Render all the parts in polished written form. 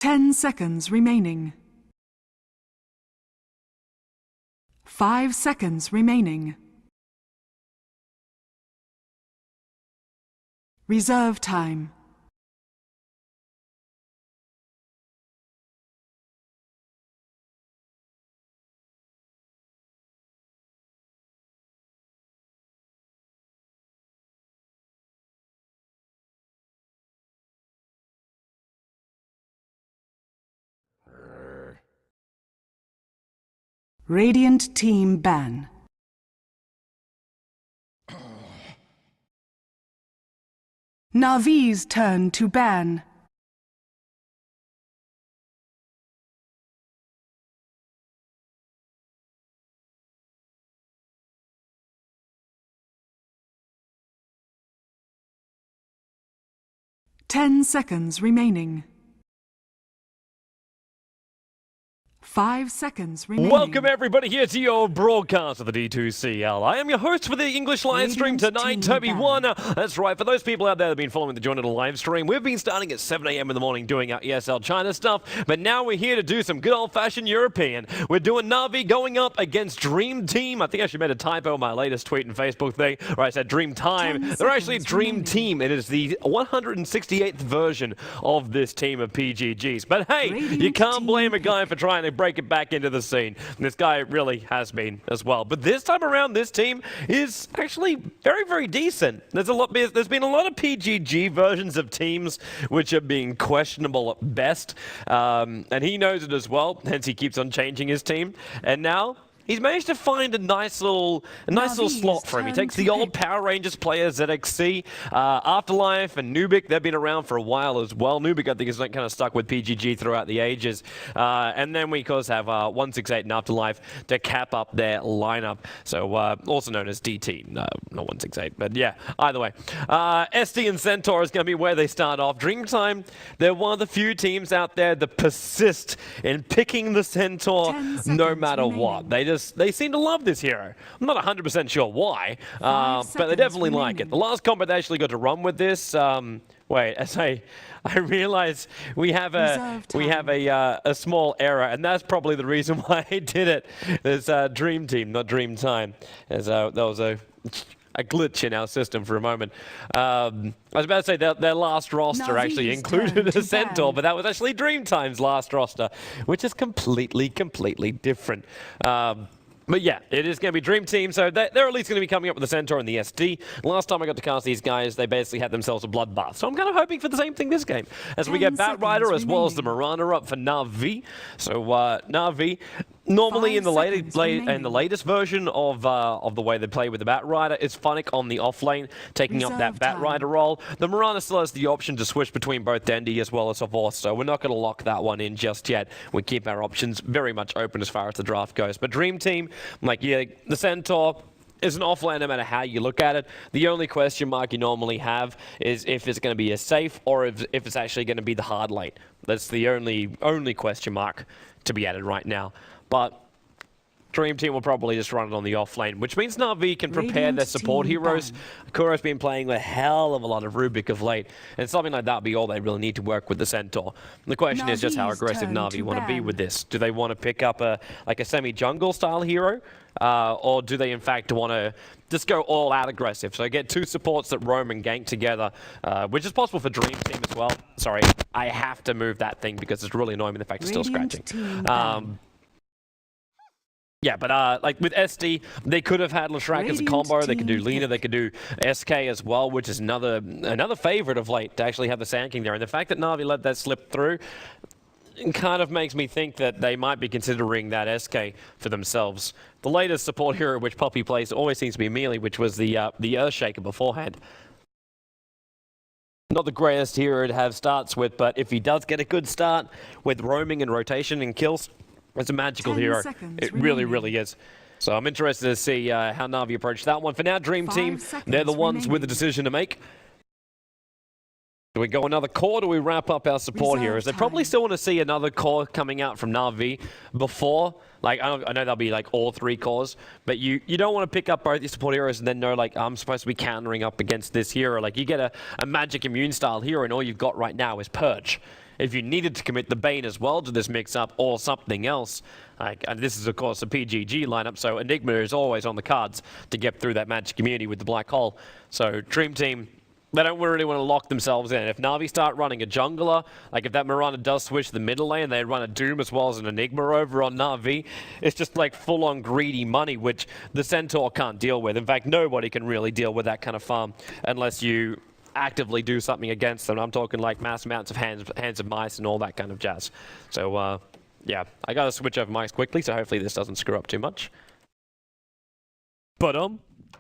10 seconds remaining. 5 seconds remaining. Reserve time. Radiant team ban. Navi's turn to ban. Ten seconds remaining. 5 seconds remaining. Welcome everybody here to your broadcast of the D2CL. I am your host for the English live stream tonight, Toby Warner. That's right, for those people out there that have been following the Join It live stream, we've been starting at 7 AM in the morning doing our ESL China stuff, but now we're here to do some good old-fashioned European. We're doing Na'Vi going up against Dream Team. I think I should have made a typo on my latest tweet and Facebook thing, where I said Dream Time. They're actually Dream Team. It is the 168th version of this team of PGGs. But hey, you can't blame a guy for trying to break it back into the scene. And this guy really has been as well. But this time around, this team is actually very, very decent. There's been a lot of PGG versions of teams which are being questionable at best. And he knows it as well, hence he keeps on changing his team. And now he's managed to find a nice little slot for him. He takes the old Power Rangers players, ZXC, Afterlife, and Nubik. They've been around for a while as well. Nubik, I think, is kind of stuck with PGG throughout the ages. And then we, of course, have 168 and Afterlife to cap up their lineup. So, also known as DT. No, not 168, but yeah, either way. SD and Centaur is going to be where they start off. Dreamtime, they're one of the few teams out there that persist in picking the Centaur no matter what. They seem to love this hero. I'm not 100% sure why, but they definitely like it. The last combat they actually got to run with this. Wait, as I realize we have a small error, and that's probably the reason why I did it. There's Dream Team, not Dream Time. There was a glitch in our system for a moment. I was about to say their last roster actually included a Centaur, but that was actually Dreamtime's last roster, which is completely different. But yeah, it is going to be Dream Team, so they're at least going to be coming up with the Centaur and the SD. Last time I got to cast these guys, they basically had themselves a bloodbath. So I'm kind of hoping for the same thing this game, as we get Bat Rider as well as the Marana up for Na'Vi. So Na'Vi, normally in the latest version of the way they play with the Bat Rider, is Funnick on the off lane, taking up that Bat Rider role. The Marana still has the option to switch between both Dendi as well as Savorth, so we're not going to lock that one in just yet. We keep our options very much open as far as the draft goes. But Dream Team, like, yeah, the Centaur is an offlane no matter how you look at it. The only question mark you normally have is if it's going to be a safe or if it's actually going to be the hard lane. That's the only question mark to be added right now. But Dream Team will probably just run it on the off lane, which means Na'Vi can prepare their support heroes. Kuro's been playing a hell of a lot of Rubik of late, and something like that would be all they really need to work with the Centaur. The question is just how aggressive Na'Vi want to be with this. Do they want to pick up a semi-jungle style hero, or do they in fact want to just go all out aggressive? So get two supports that roam and gank together, which is possible for Dream Team as well. Sorry, I have to move that thing because it's really annoying me the fact it's still scratching. Yeah, but like with SD, they could have had Leshrac as a combo. They could do Lina, they could do SK as well, which is another favorite of late to actually have the Sand King there. And the fact that Na'Vi let that slip through kind of makes me think that they might be considering that SK for themselves. The latest support hero which Poppy plays always seems to be Melee, which was the Earthshaker beforehand. Not the greatest hero to have starts with, but if he does get a good start with roaming and rotation and kills, it's a magical hero. It really is. So I'm interested to see how Na'Vi approach that one. For now, Dream Team, they're the ones with the decision to make. Do we go another core? Do we wrap up our support heroes? They probably still want to see another core coming out from Na'Vi before. Like, I know there'll be like all three cores, but you don't want to pick up both your support heroes and then know, like, I'm supposed to be countering up against this hero. Like, you get a magic immune style hero and all you've got right now is Purge. if you needed to commit the Bane as well to this mix-up or something else. And this is, of course, a PGG lineup, so Enigma is always on the cards to get through that Magic community with the Black Hole. So Dream Team, they don't really want to lock themselves in. If Na'Vi start running a jungler, like if that Mirana does switch the middle lane, they run a Doom as well as an Enigma over on Na'Vi, it's just like full-on greedy money, which the Centaur can't deal with. In fact, nobody can really deal with that kind of farm unless you actively do something against them. I'm talking like mass amounts of hands of mice and all that kind of jazz. So, yeah, I gotta switch over mics quickly, so hopefully this doesn't screw up too much. But,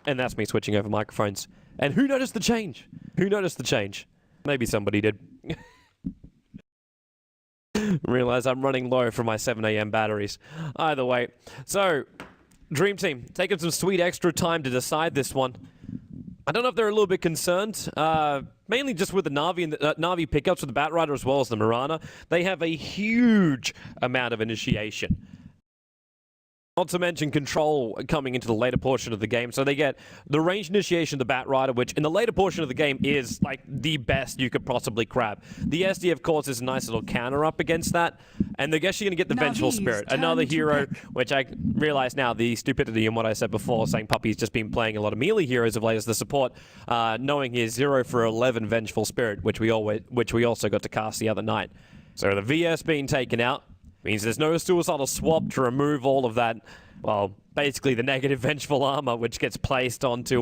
and that's me switching over microphones. And who noticed the change? Who noticed the change? Maybe somebody did. Realize I'm running low from my 7 AM batteries. Either way. So, Dream Team, taking some sweet extra time to decide this one. I don't know if they're a little bit concerned, mainly just with the Na'Vi and the Na'Vi pickups with the Batrider as well as the Mirana. They have a huge amount of initiation. Not to mention control coming into the later portion of the game. So they get the range initiation of the Batrider, which in the later portion of the game is like the best you could possibly grab. The SD, of course, is a nice little counter up against that. And they're actually going to get the Vengeful Spirit, another hero, which I realize now the stupidity in what I said before, saying Puppy's just been playing a lot of melee heroes of late as the support, knowing his 0 for 11 Vengeful Spirit, which we also got to cast the other night. So the VS being taken out means there's no suicidal swap to remove all of that, well, basically the negative vengeful armor, which gets placed onto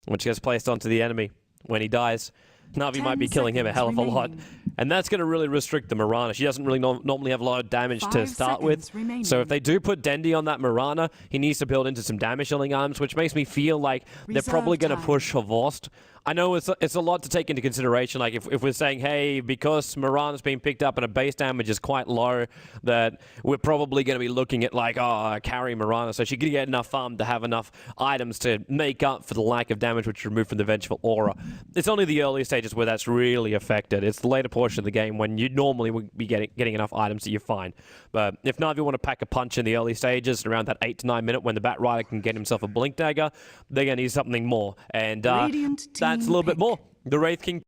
the enemy when he dies. Na'Vi might be killing him a hell of a lot. And that's going to really restrict the Mirana. She doesn't really normally have a lot of damage to start with. So if they do put Dendi on that Mirana, he needs to build into some damage dealing arms, which makes me feel like they're probably going to push Havost. I know it's a lot to take into consideration. Like if we're saying, hey, because Mirana's been picked up and her base damage is quite low, that we're probably going to be looking at like, carry Mirana. So she could get enough farm to have enough items to make up for the lack of damage which is removed from the Vengeful Aura. It's only the early stages where that's really affected. It's the later portion of the game when you normally would be getting enough items that you're fine. But if Na'Vi want to pack a punch in the early stages, around that 8 to 9 minute when the Batrider can get himself a Blink Dagger, they're going to need something more. And that's a little bit more. The Wraith King,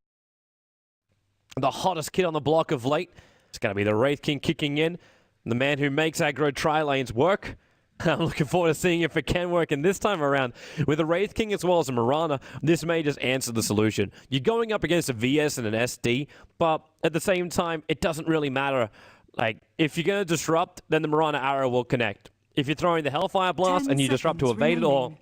the hottest kid on the block of late. It's going to be the Wraith King kicking in. The man who makes aggro tri-lanes work. I'm looking forward to seeing if it can work. And this time around, with the Wraith King as well as a Mirana, this may just answer the solution. You're going up against a VS and an SD, but at the same time, it doesn't really matter. Like, if you're going to disrupt, then the Mirana arrow will connect. If you're throwing the Hellfire Blast and you disrupt to evade it or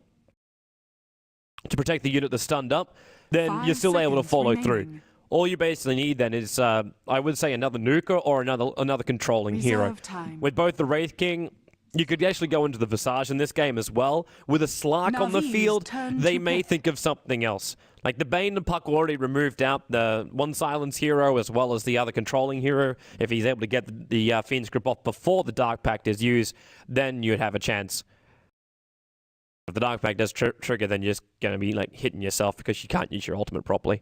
to protect the unit that's stunned up, then you're still able to follow through. All you basically need then is, I would say, another nuker or another controlling hero. With both the Wraith King, you could actually go into the Visage in this game as well. With a Slark on the field, they may think of something else. Like the Bane and Puck already removed out the one silence hero as well as the other controlling hero. If he's able to get the Fiend's Grip off before the Dark Pact is used, then you'd have a chance. If the Dark Pact does trigger, then you're just going to be like hitting yourself because you can't use your ultimate properly.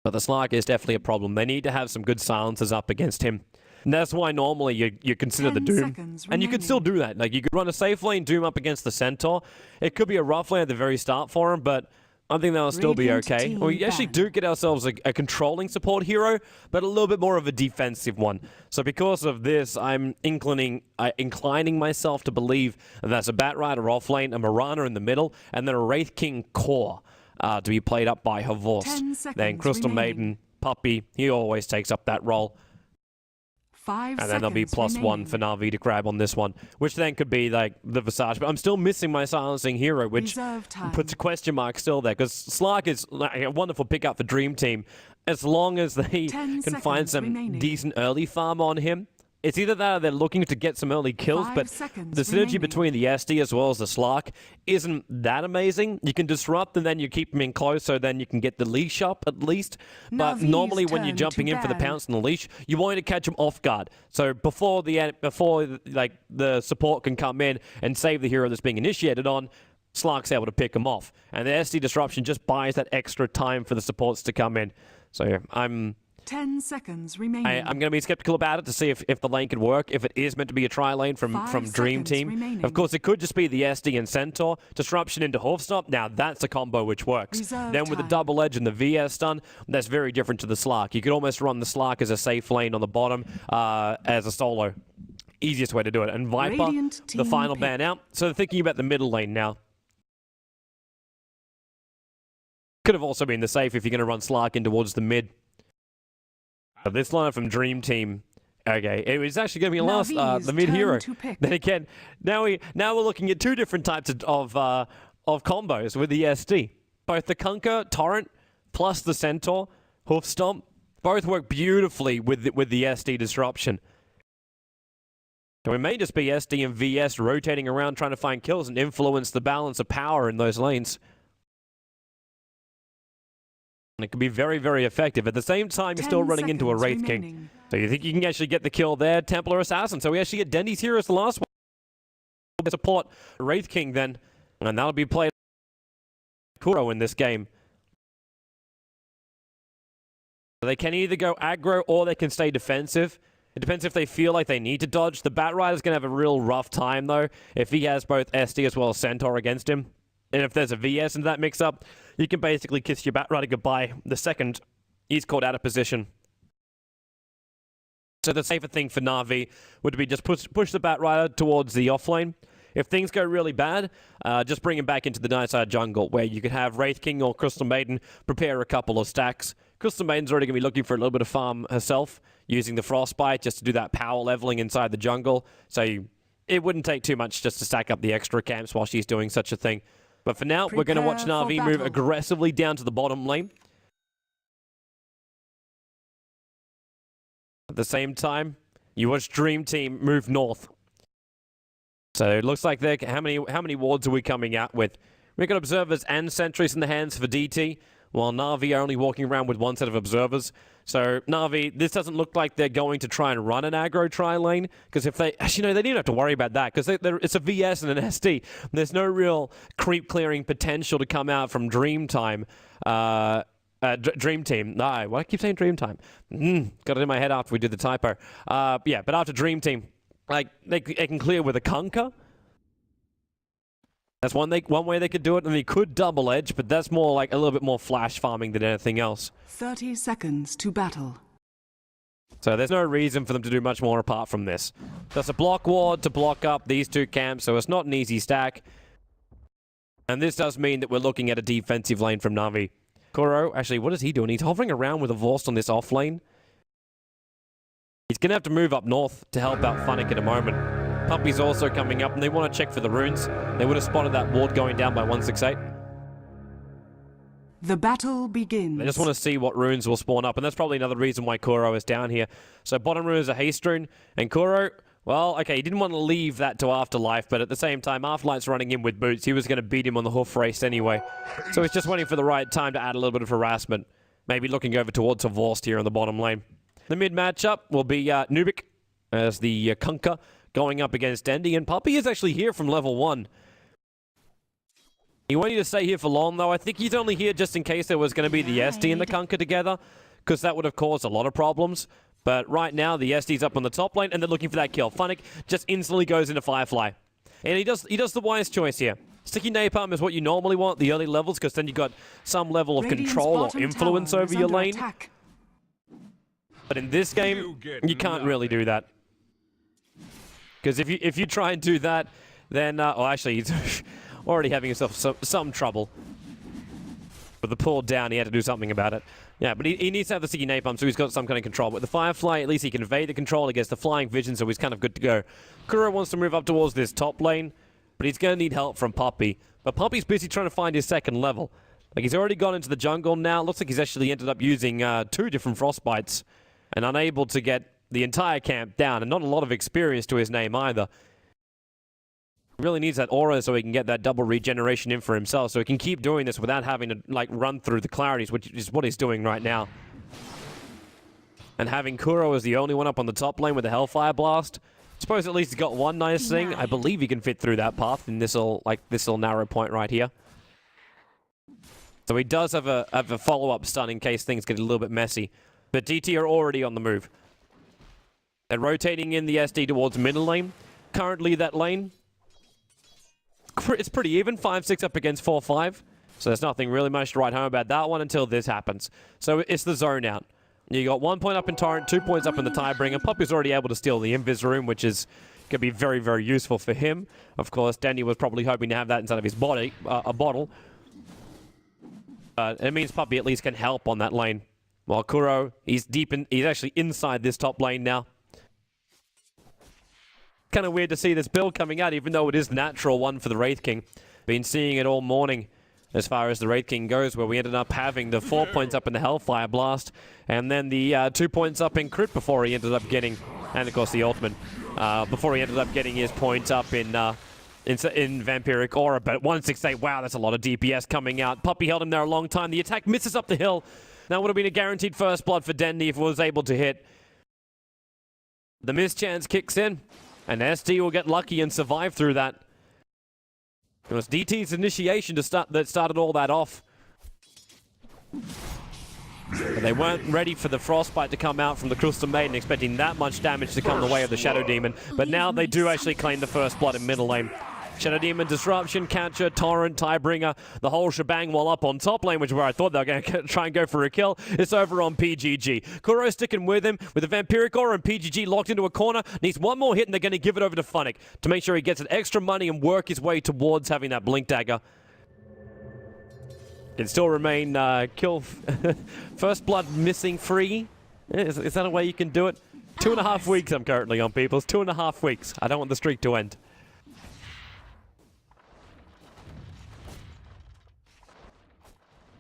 But the Slark is definitely a problem. They need to have some good silences up against him. And that's why normally you consider the Doom. And you could still do that. Like you could run a safe lane Doom up against the Centaur. It could be a rough lane at the very start for him, but I think that'll still be okay. We actually do get ourselves a controlling support hero, but a little bit more of a defensive one. So because of this, I'm inclining myself to believe that that's a Batrider off lane, a Mirana in the middle, and then a Wraith King core to be played up by Havost. Then Crystal Maiden, Puppy, he always takes up that role. And then there'll be +1 for Na'Vi to grab on this one, which then could be like the Visage. But I'm still missing my silencing hero, which puts a question mark still there, because Slark is like a wonderful pickup for Dream Team as long as they can find some decent early farm on him. It's either that or they're looking to get some early kills, but the synergy between the SD as well as the Slark isn't that amazing. You can disrupt and then you keep them in close, so then you can get the leash up at least. But normally when you're jumping in for the pounce and the leash, you want to catch them off guard. So before the support can come in and save the hero that's being initiated on, Slark's able to pick them off. And the SD disruption just buys that extra time for the supports to come in. So I'm 10 seconds remaining. I'm going to be skeptical about it to see if the lane could work, if it is meant to be a tri-lane from 5 Dream seconds Team. remaining. Of course, it could just be the SD and Centaur. Disruption into Hoofstomp, now that's a combo which works. Reserve Then with the time. double edge and the VS stun, that's very different to the Slark. You could almost run the Slark as a safe lane on the bottom as a solo. Easiest way to do it. And Viper, Radiant the team final pick. ban out. So thinking about the middle lane now. Could have also been the safe if you're going to run Slark in towards the mid. This line from Dream Team, okay, it was actually going to be Navi's the mid turn hero. to pick. Then again, now we're looking at two different types of combos with the SD. Both the Kunkka, Torrent, plus the Centaur, Hoofstomp, both work beautifully with the SD disruption. So it may just be SD and VS rotating around trying to find kills and influence the balance of power in those lanes. And it can be very, very effective. At the same time, you're still 10 running into a seconds Wraith King. remaining. So you think you can actually get the kill there, Templar Assassin. So we actually get Dendi's here as the last one. Support Wraith King then. And that'll be played Kuro in this game. So they can either go aggro or they can stay defensive. It depends if they feel like they need to dodge. The Bat Rider's going to have a real rough time, though, if he has both SD as well as Centaur against him. And if there's a VS in that mix-up, you can basically kiss your Bat Rider goodbye the second he's caught out of position. So the safer thing for Na'Vi would be just push the Bat Rider towards the offlane. If things go really bad, just bring him back into the nice side jungle, where you could have Wraith King or Crystal Maiden prepare a couple of stacks. Crystal Maiden's already going to be looking for a little bit of farm herself, using the Frostbite just to do that power leveling inside the jungle. So it wouldn't take too much just to stack up the extra camps while she's doing such a thing. But for now, we're going to watch Prepare for Na'Vi move battle. aggressively down to the bottom lane. At the same time, you watch Dream Team move north. So it looks like they're how many wards are we coming out with? We've got observers and sentries in the hands for DT, while Na'Vi are only walking around with one set of observers. So Na'Vi, this doesn't look like they're going to try and run an aggro tri-lane, because if they, actually no, they don't have to worry about that, because it's a VS and an SD. There's no real creep clearing potential to come out from Dream Team. No, why do I keep saying Dream Time? Got it in my head after we did the typo. Yeah, but after Dream Team, like they can clear with a Kunkka. That's one way they could do it, and they could double edge, but that's more like a little bit more flash farming than anything else. 30 seconds to battle. So there's no reason for them to do much more apart from this. That's a block ward to block up these two camps, so it's not an easy stack. And this does mean that we're looking at a defensive lane from Na'Vi. Kuro, actually, what is he doing? He's hovering around with a Vorst on this off lane. He's going to have to move up north to help out Funnick in a moment. Puppy's also coming up, and they want to check for the runes. They would have spotted that ward going down by 168. The battle begins. They just want to see what runes will spawn up, and that's probably another reason why Kuro is down here. So bottom rune is a haste rune, and Kuro, well, okay, he didn't want to leave that to Afterlife, but at the same time, Afterlife's running in with boots. He was going to beat him on the hoof race anyway. So he's just waiting for the right time to add a little bit of harassment. Maybe looking over towards a Vorst here in the bottom lane. The mid matchup will be Nubik as the Kunkka going up against Dendi, and Puppy is actually here from level 1. He wanted to stay here for long, though. I think he's only here just in case there was going to be the SD and the Kunkka together, because that would have caused a lot of problems. But right now, the SD's up on the top lane, and they're looking for that kill. Funnick just instantly goes into Firefly. And he does the wise choice here. Sticky Napalm is what you normally want, the early levels, because then you've got some level of Radiant's control or bottom influence tower over is your under lane. attack. But in this game, you can't really do that. Because if you try and do that, then... oh, actually, he's already having himself some trouble. With the pull down, he had to do something about it. Yeah, but he needs to have the Sticky Napalm, so he's got some kind of control. But the Firefly, at least he can evade the control against the Flying Vision, so he's kind of good to go. Kuro wants to move up towards this top lane, but he's going to need help from Puppy. But Puppy's busy trying to find his second level. Like, he's already gone into the jungle now. Looks like he's actually ended up using 2 different Frostbites and unable to get the entire camp down, and not a lot of experience to his name either. He really needs that aura so he can get that double regeneration in for himself, so he can keep doing this without having to, like, run through the clarities, which is what he's doing right now. And having Kuro as the only one up on the top lane with the Hellfire Blast, I suppose at least he's got one nice thing. I believe he can fit through that path in this little narrow point right here. So he does have a follow-up stun in case things get a little bit messy. But DT are already on the move. They're rotating in the SD towards middle lane. Currently, that lane, it's pretty even. 5-6 up against 4-5. So there's nothing really much to write home about that one until this happens. So it's the zone out. You got 1 point up in Torrent, 2 points up in the Tidebringer. Poppy's already able to steal the Invis room, which is going to be very, very useful for him. Of course, Dendi was probably hoping to have that inside of his body, a bottle. It means Puppy at least can help on that lane. While Kuro, he's actually inside this top lane now. Kind of weird to see this build coming out, even though it is natural one for the Wraith King. Been seeing it all morning as far as the Wraith King goes, where we ended up having the 4 points up in the Hellfire Blast, and then the 2 points up in Crit before he ended up getting, and of course the Ultimate, before he ended up getting his points up in Vampiric Aura. But 168, wow, that's a lot of DPS coming out. Puppy held him there a long time. The attack misses up the hill. That would have been a guaranteed first blood for Dendi if it was able to hit. The mischance kicks in, and SD will get lucky and survive through that. It was DT's initiation that started all that off. But they weren't ready for the Frostbite to come out from the Crystal Maiden, expecting that much damage to come the way of the Shadow Demon. But now they do actually claim the first blood in middle lane. Shadow Demon, Disruption, Catcher, Torrent, Tidebringer, the whole shebang, while up on top lane, which is where I thought they were going to try and go for a kill. It's over on PGG. Kuro sticking with him with the Vampiric Aura, and PGG locked into a corner. Needs one more hit, and they're going to give it over to Funnick to make sure he gets an extra money and work his way towards having that Blink Dagger. Can still remain kill first blood missing free. Is that a way you can do it? 2.5 weeks I'm currently on, people. It's 2.5 weeks. I don't want the streak to end.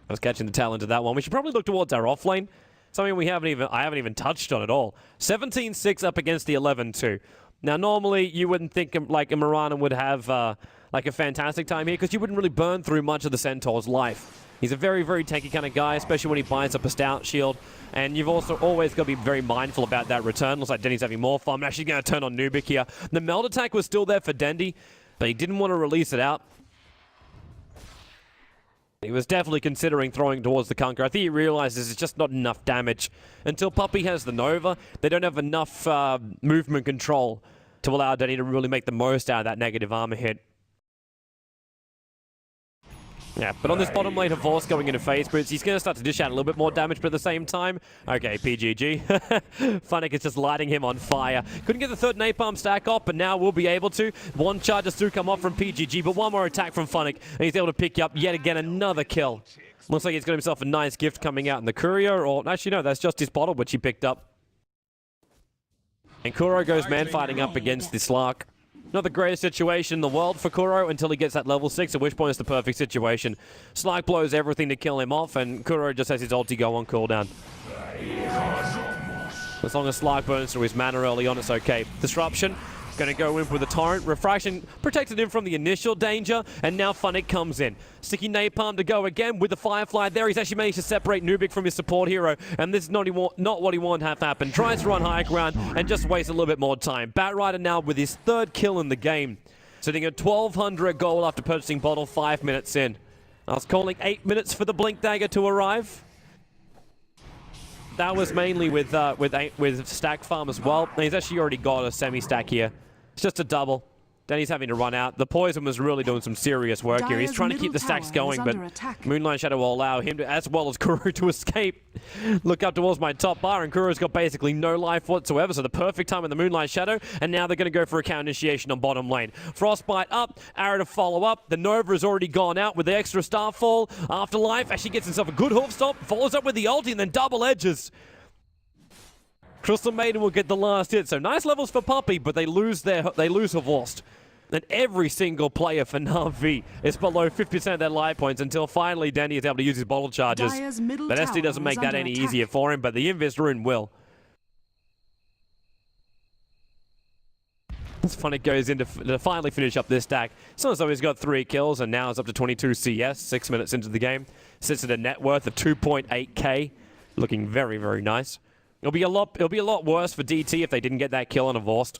I was catching the tail end of that one. We should probably look towards our offlane. Something I haven't even touched on at all. 17-6 up against the 11-2. Now, normally you wouldn't think like a Mirana would have like a fantastic time here, because you wouldn't really burn through much of the Centaur's life. He's a very, very tanky kind of guy, especially when he binds up a Stout Shield. And you've also always got to be very mindful about that return. Looks like Dendi's having more fun. I'm actually going to turn on Nubik here. The meld attack was still there for Dendi, but he didn't want to release it out. He was definitely considering throwing towards the Conqueror. I think he realizes it's just not enough damage. Until Puppy has the Nova, they don't have enough movement control to allow Dendi to really make the most out of that negative armor hit. Yeah, but on this bottom lane, Horse going into phase boots, he's going to start to dish out a little bit more damage, but at the same time, okay, PGG. Funnick is just lighting him on fire. Couldn't get the third napalm stack off, but now we'll be able to. One charges do come off from PGG, but one more attack from Funnick, and he's able to pick up yet again another kill. Looks like he's got himself a nice gift coming out in the Courier, or actually no, that's just his bottle, which he picked up. And Kuro goes man-fighting up against the Slark. Not the greatest situation in the world for Kuro until he gets that level 6, at which point it's the perfect situation. Slark blows everything to kill him off, and Kuro just has his ulti go on cooldown. As long as Slark burns through his mana early on, it's okay. Disruption, going to go in with a Torrent. Refraction protected him from the initial danger, and now Funnick comes in. Sticky Napalm to go again with the Firefly there. He's actually managed to separate Nubik from his support hero, and this is not what he wanted to have happen. Tries to run high ground and just wastes a little bit more time. Batrider now with his third kill in the game, sitting at 1,200 gold after purchasing bottle 5 minutes in. I was calling 8 minutes for the Blink Dagger to arrive. That was mainly with stack farm as well. And he's actually already got a semi-stack here. It's just a double. Then he's having to run out. The Poison was really doing some serious work here. He's trying to keep the stacks going, but Moonlight Shadow will allow him to, as well as Kuro, to escape. Look up towards my top bar, and Kuro's got basically no life whatsoever, so the perfect time in the Moonlight Shadow, and now they're going to go for a counter initiation on bottom lane. Frostbite up, arrow to follow up. The Nova has already gone out with the extra Starfall. Afterlife actually gets himself a good hoof stop, follows up with the ulti, and then double edges. Crystal Maiden will get the last hit, so nice levels for Puppy, but they lose Horst. And every single player for Na'Vi is below 50% of their life points until finally Dendi is able to use his bottle charges. But SD doesn't make that any easier for him, but the Invis rune will. It's fun it goes in to finally finish up this stack. It's not as though he's got 3 kills, and now it's up to 22 CS, 6 minutes into the game. Sits at a net worth of 2.8k, looking very, very nice. It'll be a lot worse for DT if they didn't get that kill on a Vorst.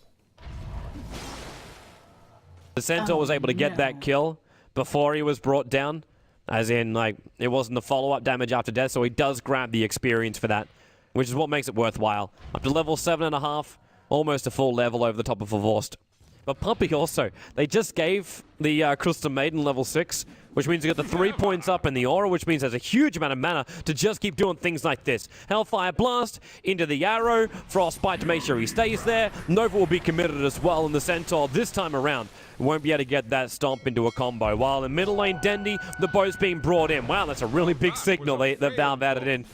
The Centaur was able to get that kill before he was brought down, as in, like, it wasn't the follow-up damage after death, so he does grab the experience for that. which is what makes it worthwhile. Up to level 7.5, almost a full level over the top of a Vorst. But Puppy also, they just gave the Crystal Maiden level 6, which means you got the 3 points up in the aura, which means there's a huge amount of mana to just keep doing things like this. Hellfire Blast into the arrow, Frostbite to make sure he stays there. Nova will be committed as well, and the Centaur this time around won't be able to get that stomp into a combo. While in middle lane, Dendi, the bow's being brought in. Wow, that's a really big signal that Valve added in.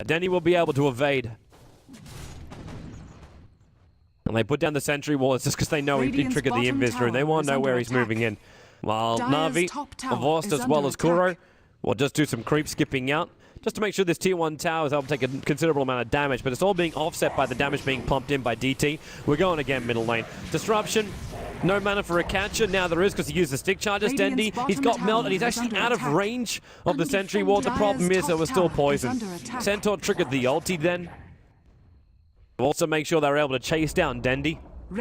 Dendi will be able to evade. And they put down the sentry wall. It's just because they know he triggered the invis rune. They want to know where he's moving in. While Na'Vi, Vorst as well as Kuro will just do some creep skipping out, just to make sure this tier 1 tower is able to take a considerable amount of damage, but it's all being offset by the damage being pumped in by DT. We're going again middle lane. Disruption, no mana for a catcher. Now there is because he used the stick charges. Dendi, he's got melt and he's actually out of range of the sentry wall. The problem is that we're still poisoned. Centaur triggered the ulti then. Also make sure they're able to chase down Dendi.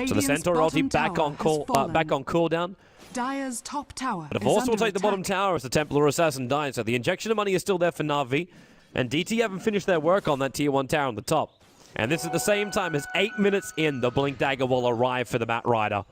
So the Centaur ulti back on cooldown. Dire's top tower But Vorst will take the bottom tower as the Templar assassin dies. So the injection of money is still there for Na'Vi. And DT haven't finished their work on that tier 1 tower on the top. And this at the same time as 8 minutes in, the Blink Dagger will arrive for the Mat Rider.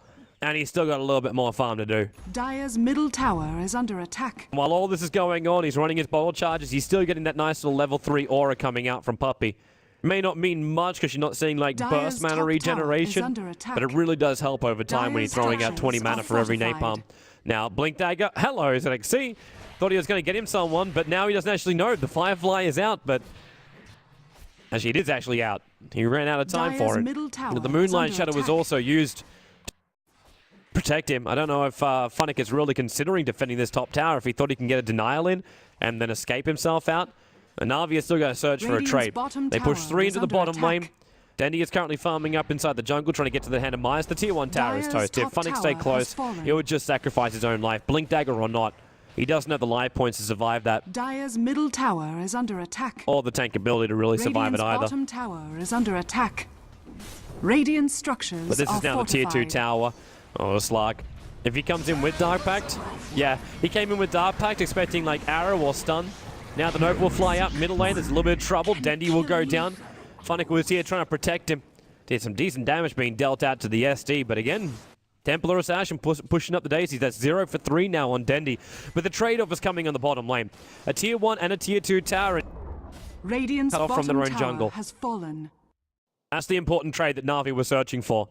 And he's still got a little bit more farm to do. Dire's middle tower is under attack. While all this is going on, he's running his bottle charges. He's still getting that nice little level 3 aura coming out from Puppy. May not mean much because you're not seeing like burst mana regeneration, but it really does help over time when you're throwing out 20 mana for every napalm. Now, Blink Dagger, hello, ZXC. Thought he was going to get him someone, but now he doesn't actually know. The Firefly is out, but actually it is actually out. He ran out of time for it. The Moonlight Shadow was also used to protect him. I don't know if Funnick is really considering defending this top tower, if he thought he can get a denial in and then escape himself out. And Na'Vi is still going to search for a trade. They push 3 into the bottom lane. Dendi is currently farming up inside the jungle, trying to get to the hand of Myers. The tier 1 tower is toast. If Funnick stay close, he would just sacrifice his own life. Blink Dagger or not, he doesn't have the life points to survive that. Dire's middle tower is under attack. Or the tank ability to really survive it either. Bottom tower is under attack. Radiant structures But this is now fortified. the tier 2 tower. Oh, Slark. If he comes in with Dark Pact, yeah, he came in with Dark Pact expecting like arrow or stun. Now the Nova will fly up middle lane. There's a little bit of trouble. Dendi will go down. Funnick was here trying to protect him. Did some decent damage being dealt out to the SD, but again, Templar assassin pushing up the daisies. That's 0 for 3 now on Dendi. But the trade-off is coming on the bottom lane. A tier 1 and a tier 2 tower Radiant's cut off from bottom their own tower jungle. has fallen. That's the important trade that Na'Vi was searching for.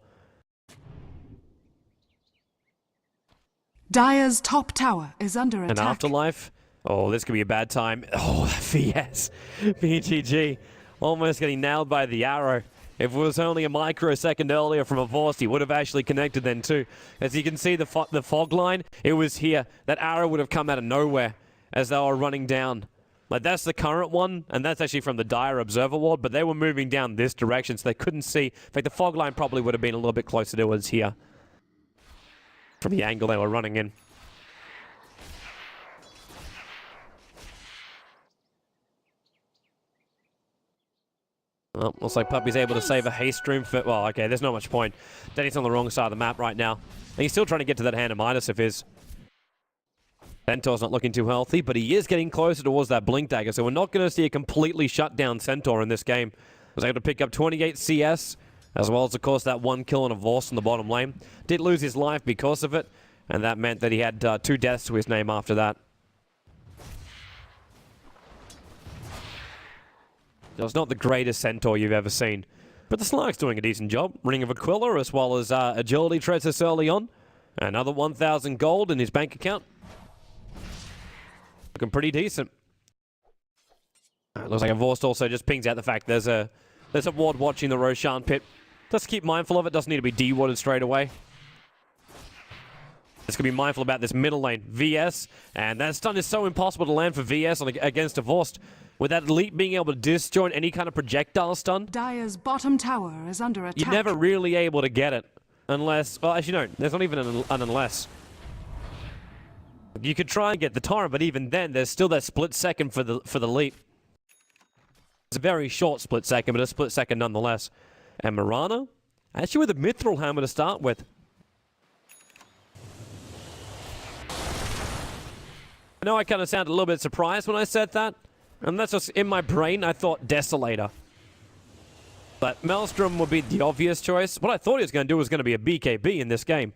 Dire's top tower is under attack. An Afterlife. Oh, this could be a bad time. Oh, VS. BGG. Almost getting nailed by the arrow. If it was only a microsecond earlier from a Vorst, he would have actually connected then too. As you can see, the fog line, it was here. That arrow would have come out of nowhere as they were running down. Like, that's the current one, and that's actually from the Dire Observer Ward, but they were moving down this direction, so they couldn't see. In fact, the fog line probably would have been a little bit closer to us here from the angle they were running in. Well, looks like Puppy's able to save a haste room for... Well, okay, there's not much point. Denny's on the wrong side of the map right now. And he's still trying to get to that hand of Midas of his. Centaur's not looking too healthy, but he is getting closer towards that Blink Dagger, so we're not going to see a completely shut down Centaur in this game. Was able to pick up 28 CS, as well as, of course, that 1 kill on a Vorst in the bottom lane. Did lose his life because of it, and that meant that he had 2 deaths to his name after that. So it's not the greatest Centaur you've ever seen. But the Slark's doing a decent job. Ring of Aquila, as well as agility treads this early on. Another 1,000 gold in his bank account. Looking pretty decent. Looks like a Vorst also just pings out the fact there's a ward watching the Roshan pit. Just keep mindful of it. Doesn't need to be de-warded straight away. Just going to be mindful about this middle lane. VS. And that stun is so impossible to land for VS against a Vorst. With that elite being able to disjoint any kind of projectile stun, Dire's bottom tower is under attack. you're never really able to get it. Unless... Well, actually, no. There's not even an unless. You could try and get the torrent, but even then, there's still that split second for the leap. It's a very short split second, but a split second nonetheless. And Mirana, actually with a Mithril Hammer to start with. I know I kind of sounded a little bit surprised when I said that, And that's just in my brain, I thought Desolator. But Maelstrom would be the obvious choice. What I thought he was going to do was going to be a BKB in this game.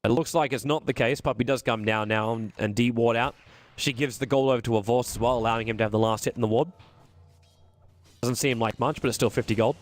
It looks like it's not the case. Puppey does come down now and D-ward out. She gives the gold over to a Vorst as well, allowing him to have the last hit in the ward. Doesn't seem like much, but it's still 50 gold.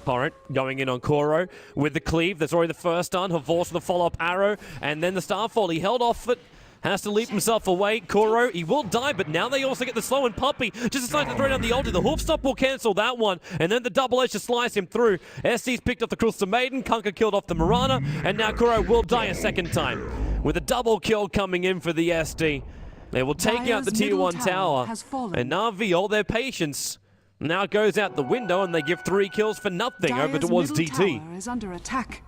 Torrent going in on Kuro with the cleave. That's already the first stun. Her Vorst with the follow-up arrow. And then the Starfall. He held off it. Has to leap himself away. Kuro, he will die, but now they also get the slow, and Puppey just decides to throw down the ulti. The hoof stop will cancel that one, and then the double edge to slice him through. SD's picked up the Crystal Maiden, Kunkka killed off the Mirana, and now Kuro will die a second time. With a double kill coming in for the SD. They will take out the tier 1 tower, and Na'Vi, all their patience, now goes out the window, and they give 3 kills for nothing over towards DT. Is under attack.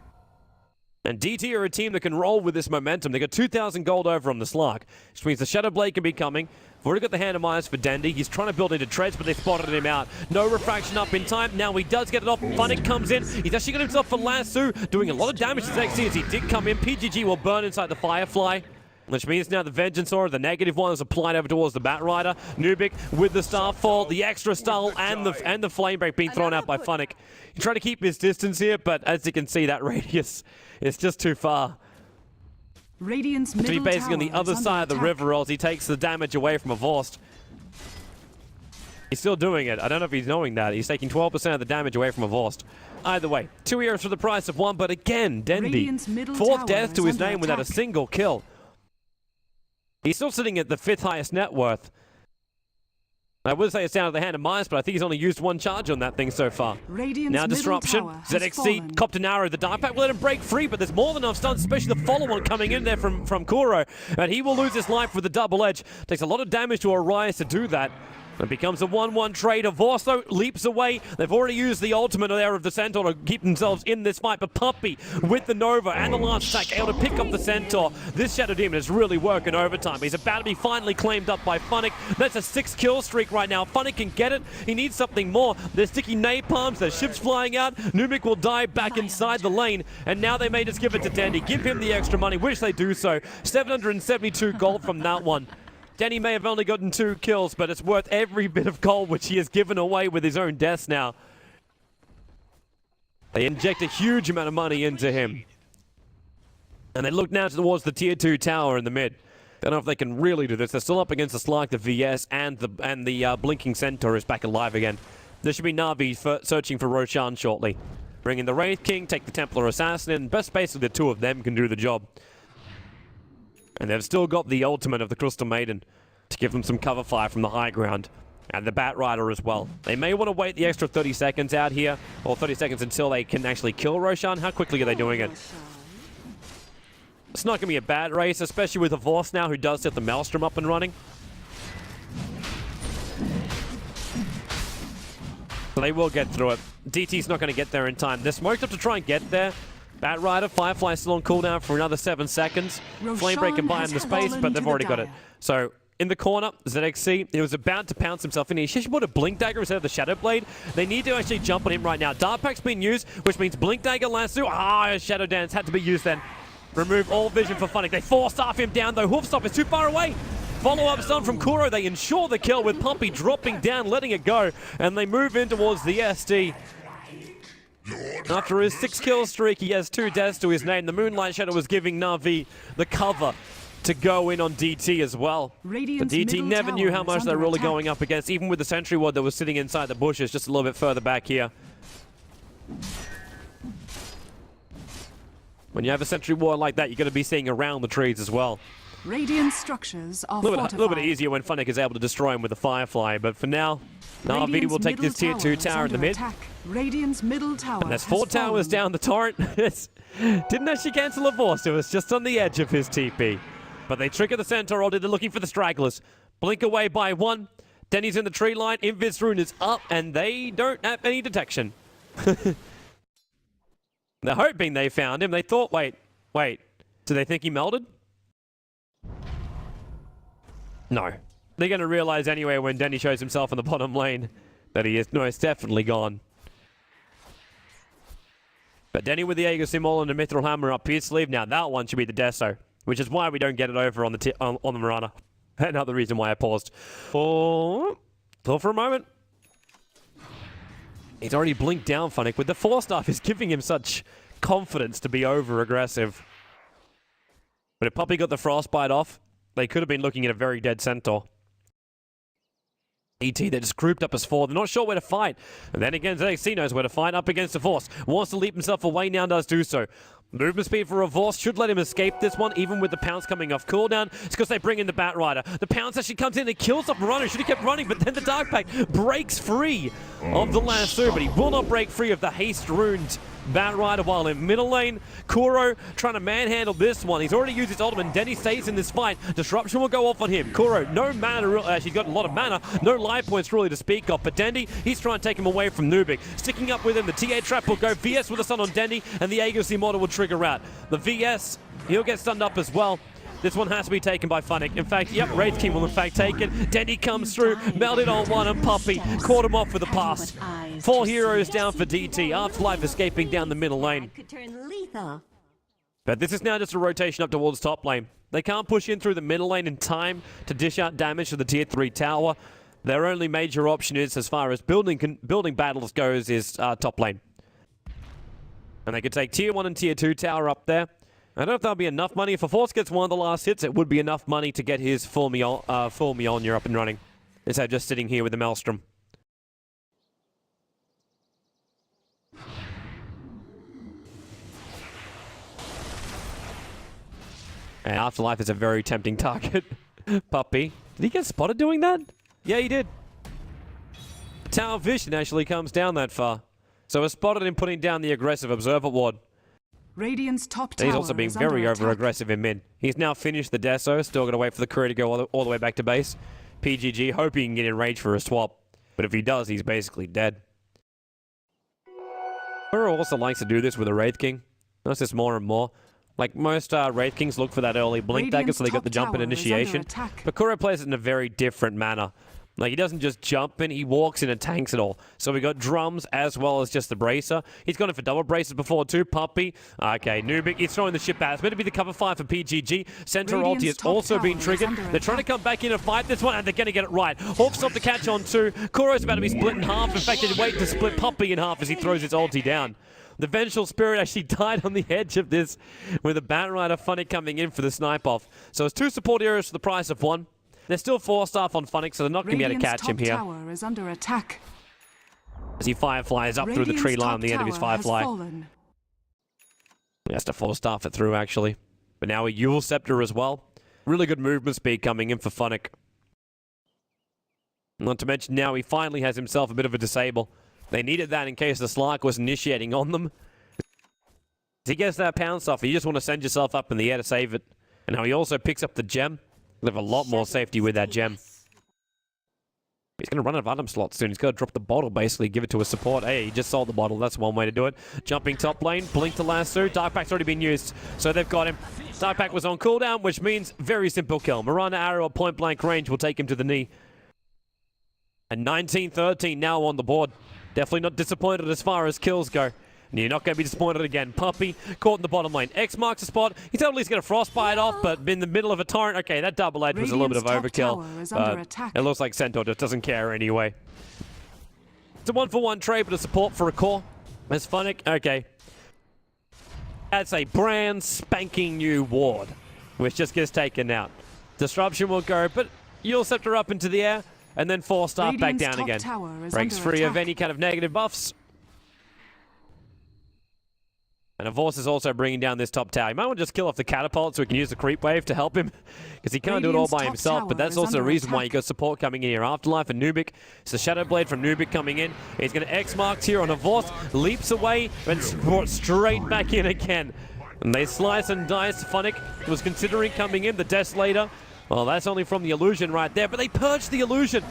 And DT are a team that can roll with this momentum. They got 2,000 gold over on the Slark, which means the Shadow Blade can be coming. We've already got the Hand of Myers for Dendi. He's trying to build into treads, but they spotted him out. No refraction up in time. Now he does get it off. Funnick comes in. He's actually got himself a lasso, doing a lot of damage to XC as he did come in. PGG will burn inside the Firefly, which means now the Vengeance Aura, the negative one, is applied over towards the Batrider. Nubik with the Starfall, the extra stun, and the Flame Break being thrown out by Funnick. He tried to keep his distance here, but as you can see, that radius is just too far. Radiant's to be basically on the other side of the attack. river, as he takes the damage away from a Vorst. He's still doing it. I don't know if he's knowing that. He's taking 12% of the damage away from a Vorst. Either way, 2 heroes for the price of 1, but again, Dendi, 4th death to his name without a single kill. He's still sitting at the 5th highest net worth. I would say it's down to the Hand of Myers, but I think he's only used 1 charge on that thing so far. Now Disruption, ZXC, copped an arrow. The Dark Pact will let him break free, but there's more than enough stuns, especially the follow-on coming in there from Kuro. And he will lose his life with the double edge. Takes a lot of damage to Orias to do that. It becomes a 1-1 trade. Vorsto leaps away. They've already used the ultimate there of the Centaur to keep themselves in this fight. But Puppey with the Nova and the last attack able to pick up the Centaur. This Shadow Demon is really working overtime. He's about to be finally claimed up by Funnick. That's a 6 kill streak right now. Funnick can get it. He needs something more. There's sticky napalms. There's ships flying out. Numik will die back inside the lane. And now they may just give it to Dendi. Give him the extra money, which they do so. 772 gold from that one. Dendi may have only gotten 2 kills, but it's worth every bit of gold which he has given away with his own deaths now. They inject a huge amount of money into him. And they look now towards the tier 2 tower in the mid. Don't know if they can really do this. They're still up against the Slark, the VS, and the Blinking Centaur is back alive again. There should be Na'Vi searching for Roshan shortly. Bring in the Wraith King, take the Templar Assassin, and best basically the 2 of them can do the job. And they've still got the ultimate of the Crystal Maiden to give them some cover fire from the high ground. And the Batrider as well. They may want to wait the extra 30 seconds out here, or 30 seconds until they can actually kill Roshan. How quickly are they doing it? It's not going to be a bad race, especially with a Vorst now who does set the Maelstrom up and running. So they will get through it. DT's not going to get there in time. They're smoked up to try and get there. Batrider, Firefly still on cooldown for another 7 seconds. Flamebreak can buy him the space, but they've already got it. So, in the corner, ZXC, he was about to pounce himself in here. He should put a Blink Dagger instead of the Shadow Blade. They need to actually jump on him right now. Dark Pact's been used, which means Blink Dagger, Lasso. Shadow Dance had to be used then. Remove all vision for Funnick. They force off him down, though. Hoofstop is too far away. Follow-up stun from Kuro. They ensure the kill with Puppey dropping down, letting it go. And they move in towards the SD. After his 6 kill streak, he has 2 deaths to his name. The Moonlight Shadow was giving Na'Vi the cover to go in on DT as well. But DT never knew how much they're really going up against, even with the Sentry Ward that was sitting inside the bushes just a little bit further back here. When you have a Sentry Ward like that, you're going to be seeing around the trees as well. Radiant structures are a little bit easier when Funnick is able to destroy him with the Firefly, but for now, Na'Vi will take this tier 2 tower in the mid. Radiant's middle tower. And there's 4 towers down the torrent. Didn't actually cancel a Vorst, it was just on the edge of his TP. But they trigger the Centaur already, they're looking for the stragglers. Blink away by 1. Denny's in the tree line, Invis Rune is up, and they don't have any detection. They're hoping they found him. They thought, wait. Do they think he melted? No. They're going to realize anyway when Denny shows himself in the bottom lane that he is most definitely gone. But Denny with the Aegis Symbol and the Mithril Hammer up his sleeve. Now that one should be the Deso, which is why we don't get it over on the Mirana. Another reason why I paused. Oh, thought for a moment. He's already blinked down, Funnick. With the 4-star, is giving him such confidence to be over-aggressive. But if Puppy got the frostbite off, they could have been looking at a very dead Centaur. ET, they're just grouped up as 4. They're not sure where to fight. And then again, ZXC knows where to fight. Up against the Force. Wants to leap himself away, now does do so. Movement speed for Revorce should let him escape this one, even with the Pounce coming off cooldown. It's because they bring in the Bat Rider. The Pounce actually comes in and kills off Runner. Should have kept running, but then the Dark Pack breaks free of the lasso, but he will not break free of the haste-runed Bat Rider while in middle lane. Kuro trying to manhandle this one. He's already used his ultimate, and Dendi stays in this fight. Disruption will go off on him. Kuro, no mana, actually got a lot of mana, no life points really to speak of, but Dendi, he's trying to take him away from Nubik. Sticking up with him, the TA trap will go VS with a stun on Dendi, and the Agency model will trigger out. The VS, he'll get stunned up as well. This one has to be taken by Funnick. In fact, yep, Wraith King will in fact take it. Dendi comes through, melted on one, and Puppy caught him off with a pass. 4 heroes down for DT. Afterlife escaping down the middle lane. But this is now just a rotation up towards top lane. They can't push in through the middle lane in time to dish out damage to the tier 3 tower. Their only major option is, as far as building battles goes, is top lane. And they could take tier 1 and tier 2 tower up there. I don't know if that'll be enough money. If a Force gets one of the last hits, it would be enough money to get his full Mjolnir up and running. Instead of just sitting here with the Maelstrom. And Afterlife is a very tempting target. Puppy. Did he get spotted doing that? Yeah, he did. Tower Vision actually comes down that far. So it's spotted him putting down the aggressive Observer Ward. Radiant's top tower He's also being very over-aggressive in mid. He's now finished the Deso, still got to wait for the courier to go all the way back to base. PGG, hoping he can get in range for a swap. But if he does, he's basically dead. Kuro also likes to do this with a Wraith King. Notice this more and more. Like most Wraith Kings look for that early blink dagger, so they got the jump and initiation. But Kuro plays it in a very different manner. Like, he doesn't just jump in, he walks in and tanks it all. So we got drums as well as just the bracer. He's gone in for double braces before too. Puppy. Okay, Nubik, he's throwing the ship out. It's meant to be the cover 5 for PGG. Centaur ulti has also been triggered. They're trying to come back in and fight this one, and they're going to get it right. Hawk's off the catch on 2. Kuro's about to be split in half. In fact, he's waiting to split Puppy in half as he throws his ulti down. The Vengeful Spirit actually died on the edge of this with a Bat Rider Funnick coming in for the snipe off. So it's 2 support heroes for the price of 1. They're still 4-star on Funnick, so they're not going to be able to catch him here. Tower is under attack. As he fireflies up through the tree line on the end of his Firefly. He has to 4-star it through, actually. But now a Yule Scepter as well. Really good movement speed coming in for Funnick. Not to mention now he finally has himself a bit of a disable. They needed that in case the Slark was initiating on them. As he gets that pounce off, you just want to send yourself up in the air to save it. And now he also picks up the gem. They have a lot more safety with that gem. He's going to run out of item slots soon. He's got to drop the bottle, basically, give it to his support. Hey, he just sold the bottle. That's one way to do it. Jumping top lane, blink to lasso. Dark Pack's already been used, so they've got him. Dark Pack was on cooldown, which means very simple kill. Mirana arrow at point blank range will take him to the knee. And 19-13 now on the board. Definitely not disappointed as far as kills go. And you're not going to be disappointed again. Puppy caught in the bottom lane. X marks the spot. He's at least going to frostbite off, but in the middle of a torrent. Okay, that double edge was a little bit of overkill. It looks like Centaur just doesn't care anyway. It's a 1-for-1 trade, but a support for a core. That's Funnick. Okay. That's a brand spanking new ward, which just gets taken out. Disruption will go, but you'll scepter up into the air, and then 4-star back down again. Breaks free of any kind of negative buffs. And Avors is also bringing down this top tower. You might want to just kill off the catapult so he can use the creep wave to help him. Because he can't do it all by himself. But that's also the reason why you got support coming in here. Afterlife and Nubik. It's the Shadow Blade from Nubik coming in. He's going to X-marks here on Avors. Leaps away and brought straight back in again. And they slice and dice. Funnick was considering coming in. The Desolator. Well, that's only from the illusion right there. But they purged the illusion.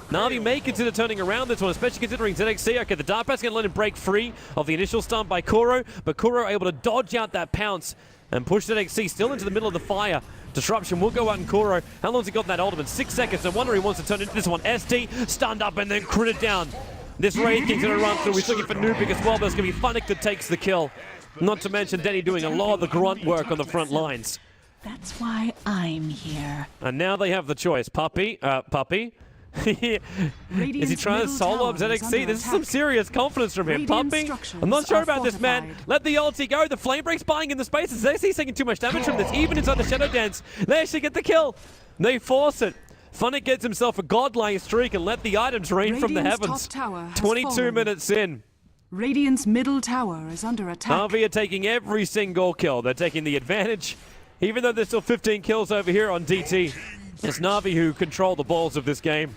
Na'Vi may consider turning around this one, especially considering ZXC. Okay, the Dark Pack's going to let him break free of the initial stun by Kuro, but Kuro able to dodge out that pounce and push ZXC still into the middle of the fire. Disruption will go out in Kuro. How long's he got in that ultimate? 6 seconds. No wonder he wants to turn into this one. ST stunned up and then critted down. This Wraith King's going to run through. He's looking for Nubik as well, but it's going to be Funnick that takes the kill. Not to mention Dendi doing a lot of the grunt work on the front lines. That's why I'm here. And now they have the choice. Puppy. Is he trying to solo up ZXC? This is some serious confidence from him. Puppy, I'm not sure about this, man. Let the ulti go. The flame break's buying in the spaces. ZXC's taking too much damage from this, even inside the Shadow Dance. They actually get the kill. They force it. Funnick gets himself a godlike streak and let the items rain from the heavens. 22 minutes in. Radiant's middle tower is under attack. Na'Vi are taking every single kill. They're taking the advantage, even though there's still 15 kills over here on DT. It's Na'Vi who control the balls of this game.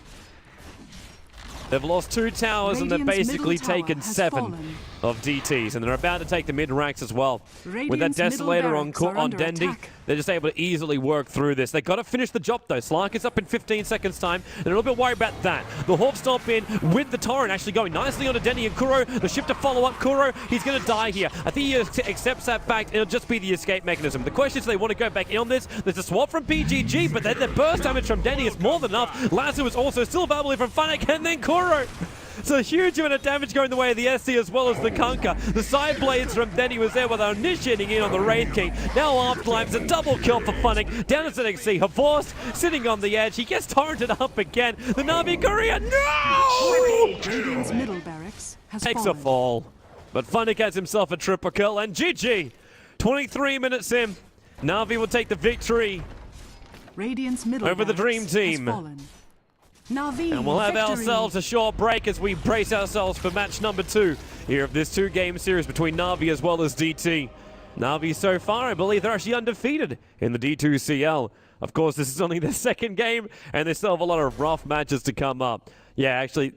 They've lost 2 towers and they've basically taken 7 of DTs, and they're about to take the mid-racks as well. With that Desolator on Dendi, they're just able to easily work through this. They've got to finish the job though. Slark is up in 15 seconds time. They're a little bit worried about that. The Hawk Stomp in with the Torrent actually going nicely onto Dendi and Kuro. The ship to follow up Kuro. He's going to die here. I think he accepts that fact. It'll just be the escape mechanism. The question is, do they want to go back in on this? There's a swap from PGG, but then the burst damage from Dendi is more than enough. Lasso is also still available from Funnick, and then Kuro. So a huge amount of damage going the way of the SC as well as the Kunkka. The side blades from Dendi was there while they were initiating in on the Wraith King. Now Afterlife's a double kill for Funnick. Down to ZXC. Havorst sitting on the edge. He gets torrented up again. The Na'Vi Korea. No! Radiant's middle barracks has Takes fallen. a fall. But Funnick has himself a triple kill. And GG. 23 minutes in. Na'Vi will take the victory Radiant's middle over the Dream barracks Team. has fallen. Na'Vi, And we'll have victory. ourselves a short break as we brace ourselves for match number 2 here of this 2-game series between Na'Vi as well as DT. Na'Vi so far, I believe they're actually undefeated in the D2CL. Of course, this is only their second game, and they still have a lot of rough matches to come up. Yeah, actually...